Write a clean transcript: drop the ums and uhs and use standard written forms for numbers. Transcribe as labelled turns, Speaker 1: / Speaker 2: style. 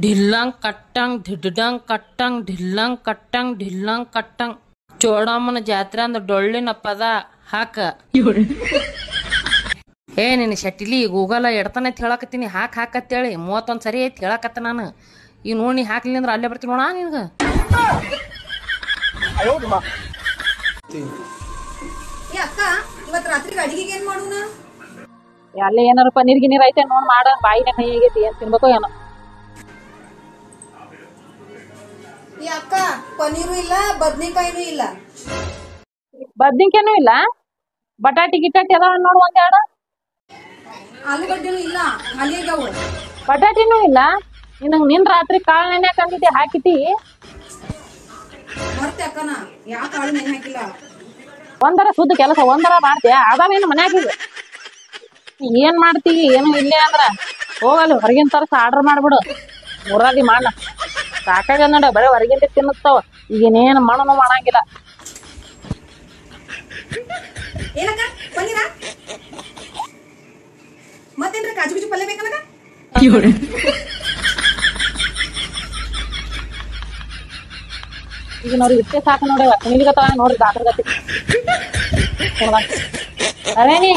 Speaker 1: ढिल्लांग ಕಟ್ಟಂಗ್ ಧಿಡ್ಡಂಗ್ ಕಟ್ಟಂಗ್ ಢಿಲ್ಲಂಗ್ ಕಟ್ಟಂಗ್ ಢಿಲ್ಲಂಗ್ ಕಟ್ಟಂಗ್ ಚೋಡಮ್ಮನ ಜಾತ್ರೆ ಅಂದ ಡೊಳ್ಳಿನ ಪದ ಹಾಕ ಏ ನಿನ್ನ ಶಟ್ಟಿಲಿ ಗೂಗಲ್ ಎಡ್ತಾನೆ ಹೇಳಕತ್ತೀನಿ ಹಾಕತ್ತೇಳಿ 31 ಸರಿ ಐತಿ ಹೇಳಕತ್ತ ನಾನು ಈಗ ನೋಡಿ ಹಾಕ್ಲಿ ಅಂದ್ರೆ ಅಲ್ಲೇ ಬರ್ತೀನಿ ನೋಡ ನಿನ್ಗ
Speaker 2: ಅಕ್ಕ ಇವತ್ತು ರಾತ್ರಿಗೆ ಅಡಿಗೆಗೆ ಏನ್ ಮಾಡೋಣ
Speaker 3: ಅಲ್ಲಿ ಏನಾರ ಪನ್ನೀರ್ ಗಿನ್ನೀರ್ ಐತೆ ನೋಡ್ ಮಾಡ ಬಾಯಿನ ಕೈ ಆಗೈತಿ ಏನ್ ತಿನ್ಬೇಕೋ ಏನೋ
Speaker 2: ಅಕ್ಕ ಪನ್ನೀರು ಇಲ್ಲ ಬದ್ನಿಕಾಯಿನೂ ಇಲ್ಲ
Speaker 3: ಬದ್ನಿಕಾಯಿನೂ ಇಲ್ಲ ಬಟಾಟಿ ಗಿಟಾಟಿ ಅದಾವ ನೋಡು ಒಂದೆರಡು
Speaker 2: ಆಲೂಗಡ್ಡೆನೂ ಇಲ್ಲ ಖಾಲಿ ಆಗ್ಯಾವ
Speaker 3: ಬಟಾಟಿನೂ ಇಲ್ಲ ನಿನ್ ರಾತ್ರಿ ಕಾಳು ನೆನೆ ಕಂಡಿದ್ದೆ ಹಾಕಿತಿ
Speaker 2: ಮತ್ತೆ ಅಕ್ಕನ ಯಾವ ಕಾಳು ನೆನೆ ಹಾಕಿಲ್ಲ
Speaker 3: ಒಂದರ ಸುದ್ದ ಕೆಲಸ ಒಂದರ ಮಾಡ್ತೀಯ ಅದಾವೇನು ಮನ್ಯಾಗ ಏನ್ ಮಾಡ್ತಿ ಏನು ಇಲ್ಲೇ ಅಂದ್ರ ಹೋಗಲ್ಲ ಹೊರಗಿನ ತರಸ ಆರ್ಡರ್ ಮಾಡ್ಬಿಡು ಮುರಾದಿ ಮಾಡ ಸಾಕಾಗ ನೋಡ ಬರೀ ಹೊರಗಿಂದ ತಿನ್ನುತ್ತಾವ ಈಗೇನೇನು ಮಾಡೋನು ಮಾಡಂಗಿಲ್ಲ
Speaker 2: ಏನಕ್ಕ ಪನ್ನೀರ ಮತ್ತೇನ್ರ ಕಾಜು ಬಿಜು ಪಲ್ಯ ಬೇಕನಕ
Speaker 3: ಈಗ ನೋಡಿ ಇಷ್ಟೇ ಸಾಕು ನೋಡಿ ನಿಲ್ಗತ್ತವ ನೋಡ್ರಿ ದಾಖಲೆ ಗತಿ ಅರೇನಿ